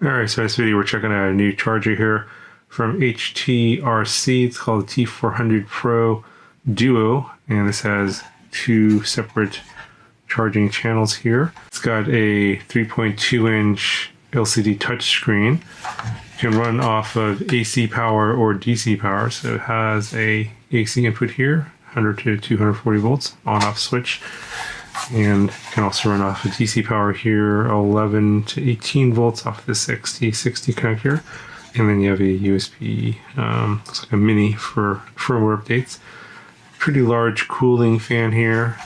Alright, so in this video we're checking out a new charger here from HTRC. It's called the T400 Pro Duo, and this has two separate charging channels here. It's got a 3.2-inch LCD touchscreen. You can run off of AC power or DC power, so it has a AC input here, 100 to 240 volts on-off switch. And you can also run off of DC power here, 11 to 18 volts off this XT60 connector. And then you have a USB, looks like a mini for firmware updates. Pretty large cooling fan here.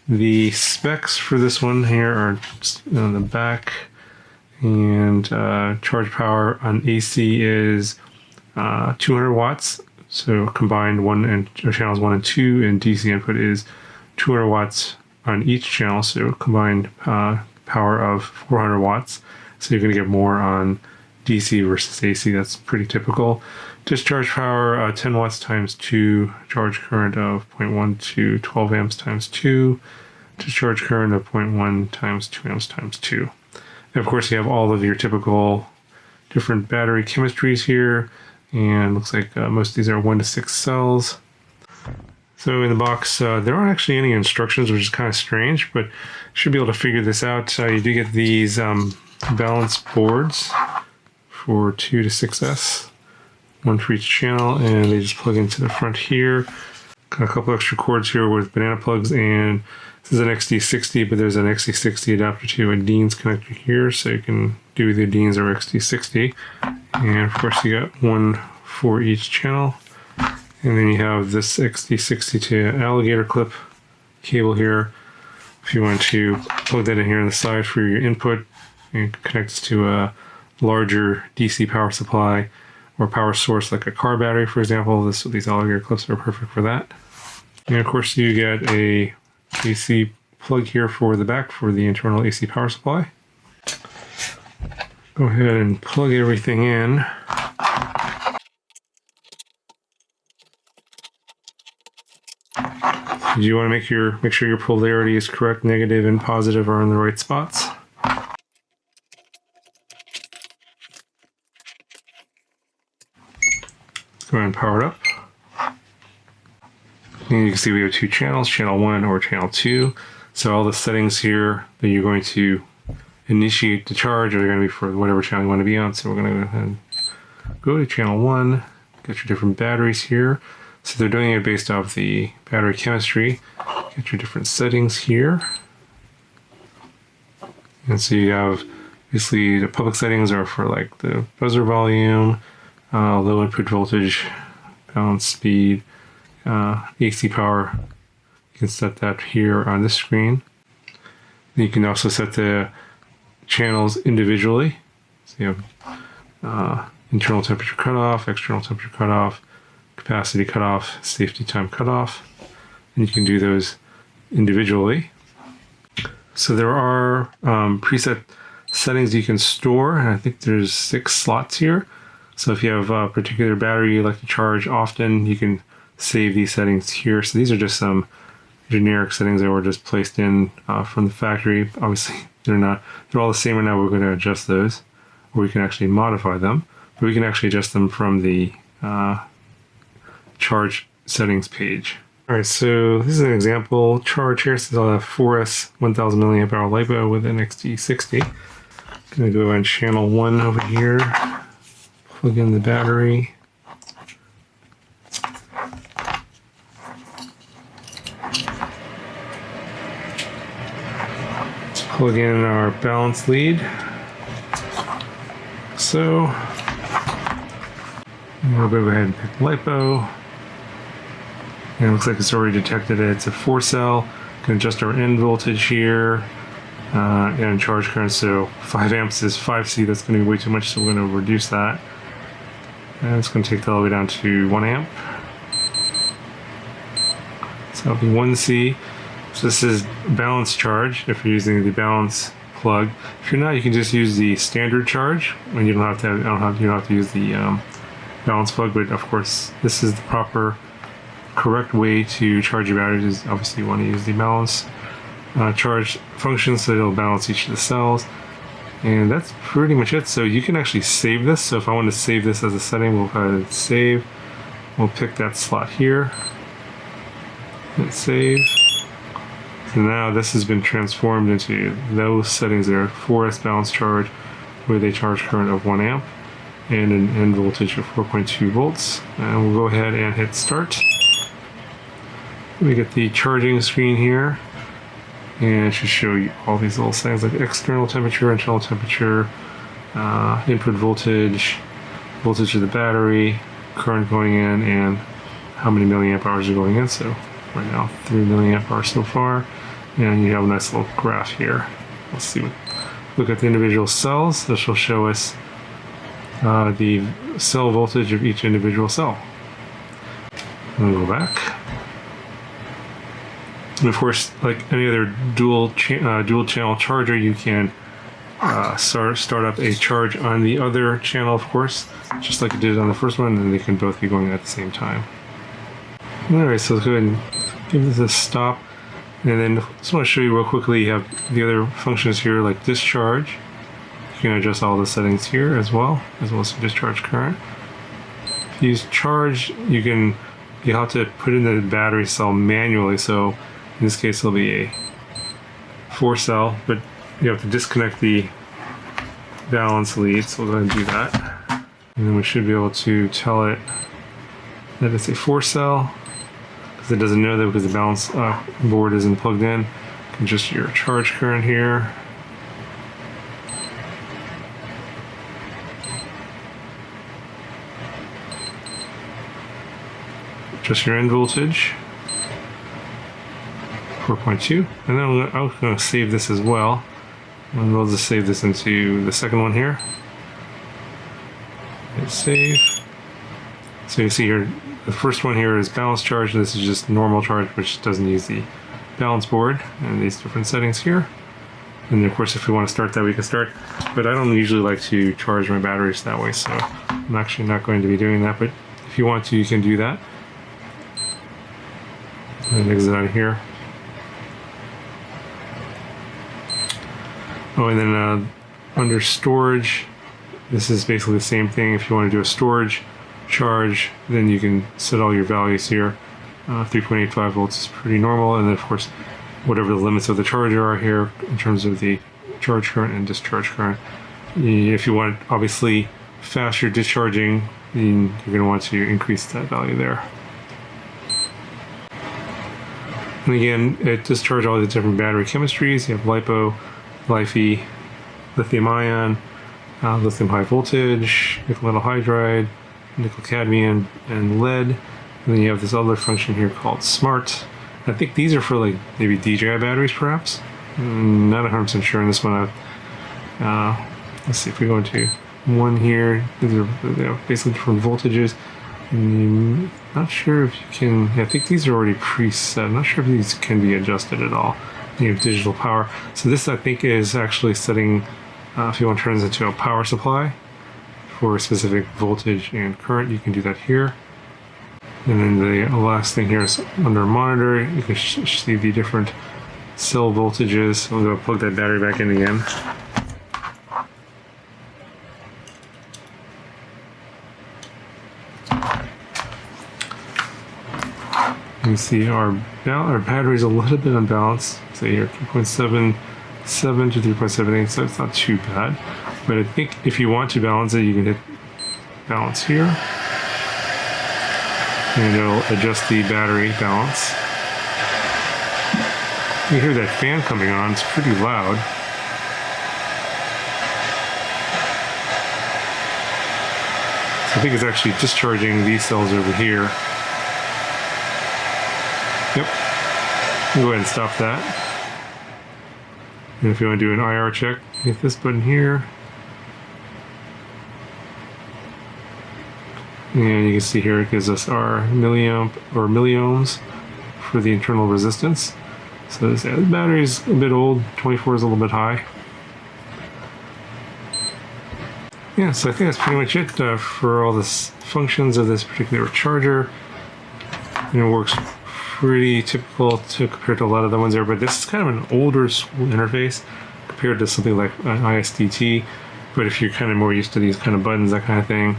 The specs for this one here are on the back. And charge power on AC is 200 watts. So combined channels 1 and 2, and DC input is 200 watts on each channel, so combined power of 400 watts. So you're going to get more on DC versus AC. That's pretty typical. Discharge power 10 watts times 2. Charge current of 0.1 to 12 amps times 2. Discharge current of 0.1 times 2 amps times 2. And of course, you have all of your typical different battery chemistries here. And looks like most of these are 1 to 6 cells. So in the box, there aren't actually any instructions, which is kind of strange, but you should be able to figure this out. You do get these balance boards for 2 to 6S, one for each channel, and they just plug into the front here. Got a couple extra cords here with banana plugs, and this is an XT60, but there's an XT60 adapter to a Dean's connector here, so you can do either Dean's or XT60. And of course, you got one for each channel. And then you have this XT60 to alligator clip cable here. If you want to plug that in here on the side for your input, and connect to a larger DC power supply or power source like a car battery, for example. These alligator clips are perfect for that. And of course, you get a AC plug here for the back for the internal AC power supply. Go ahead and plug everything in. You want to make sure your polarity is correct, negative and positive are in the right spots. Let's go ahead and power it up. And you can see we have two channels, channel 1 or channel 2. So all the settings here that you're going to initiate the charge are going to be for whatever channel you want to be on. So we're going to go ahead and go to channel 1, get your different batteries here. So they're doing it based off the battery chemistry. Get your different settings here. And so you have, obviously, the public settings are for like the buzzer volume, low input voltage, balance speed, AC power. You can set that here on this screen. And you can also set the channels individually. So you have internal temperature cutoff, external temperature cutoff, capacity cutoff, safety time cutoff, and you can do those individually. So there are preset settings you can store, and I think there's 6 slots here. So if you have a particular battery you like to charge often, you can save these settings here. So these are just some generic settings that were just placed in from the factory. Obviously, they're all the same right now. We're going to adjust those, or we can actually modify them, but we can actually adjust them from the charge settings page. All right, so this is an example charge here. So I'll have 4S 1000 milliamp hour LiPo with an XT60. I'm gonna go on channel 1 over here, plug in the battery. Let's plug in our balance lead. So we'll go ahead and pick LiPo. And it looks like it's already detected it. It's a 4-cell. Can adjust our end voltage here and charge current. So 5 amps is 5C. That's going to be way too much, so we're going to reduce that. And it's going to take that all the way down to 1 amp. So that'll be 1C. So this is balance charge if you're using the balance plug. If you're not, you can just use the standard charge, and you don't have to use the balance plug. But of course, this is the proper correct way to charge your batteries. Is obviously you want to use the balance charge function, so it'll balance each of the cells. And that's pretty much it. So you can actually save this. So if I want to save this as a setting, we'll go ahead and save. We'll pick that slot here. Hit save. So now this has been transformed into those settings there. 4S balance charge with a charge current of 1 amp and an end voltage of 4.2 volts. And we'll go ahead and hit start. We get the charging screen here. And it should show you all these little settings like external temperature, internal temperature, input voltage, voltage of the battery, current going in, and how many milliamp hours are going in. So right now 3 milliamp hours so far, and you have a nice little graph here. Let's see. Look at the individual cells. This will show us the cell voltage of each individual cell. We'll go back. And of course, like any other dual channel charger, you can start up a charge on the other channel, of course, just like it did on the first one, and they can both be going at the same time. Alright, so let's go ahead and give this a stop. And then I just want to show you real quickly, you have the other functions here like discharge. You can adjust all the settings here as well as discharge current. If you use charge, you have to put in the battery cell manually. So in this case, it'll be a 4-cell, but you have to disconnect the balance lead. So we'll go ahead and do that. And then we should be able to tell it that it's a 4-cell, because it doesn't know that because the balance board isn't plugged in. You can adjust your charge current here. Adjust your end voltage. 4.2, and then I'm going to save this as well, and we'll just save this into the second one here. Hit save. So you see here, the first one here is balance charge, and this is just normal charge, which doesn't use the balance board, and these different settings here. And then of course, if we want to start that, we can start, but I don't usually like to charge my batteries that way, so I'm actually not going to be doing that, but if you want to, you can do that. And exit out of here. Oh, and then under storage, this is basically the same thing. If you want to do a storage charge, then you can set all your values here. 3.85 volts is pretty normal, and then of course, whatever the limits of the charger are here in terms of the charge current and discharge current. If you want, obviously, faster discharging, then you're going to want to increase that value there. And again, it discharges all the different battery chemistries. You have LiPo, Li-Fi, lithium ion, lithium high voltage, nickel metal hydride, nickel cadmium, and lead. And then you have this other function here called smart. I think these are for like maybe DJI batteries perhaps. Not 100% sure on this one. Let's see if we go into one here. These are basically different voltages. And not sure if you can, I think these are already preset. I'm not sure if these can be adjusted at all. You have digital power. So this, I think, is actually setting, if you want to turn this into a power supply for a specific voltage and current, you can do that here. And then the last thing here is under monitor, you can see the different cell voltages. I'm going to plug that battery back in again. You can see our battery is a little bit unbalanced. Say here 3.77 to 3.78, so it's not too bad. But I think if you want to balance it, you can hit balance here. And it'll adjust the battery balance. You hear that fan coming on, it's pretty loud. So I think it's actually discharging these cells over here. Yep. Go ahead and stop that. And if you want to do an IR check, hit this button here. And you can see here it gives us our milliamp or milliohms for the internal resistance. So this the battery is a bit old, 24 is a little bit high. Yeah, so I think that's pretty much it for all the functions of this particular charger. And it works pretty typical to compare to a lot of the ones there, but this is kind of an older school interface compared to something like an ISDT. But if you're kind of more used to these kind of buttons, that kind of thing,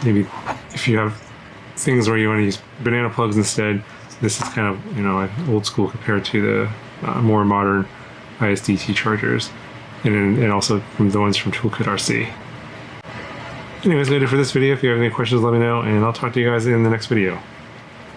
maybe if you have things where you want to use banana plugs instead, this is kind of, you know, like old school compared to the more modern ISDT chargers, and also from the ones from Toolkit RC. Anyways, that's it for this video. If you have any questions, let me know, and I'll talk to you guys in the next video.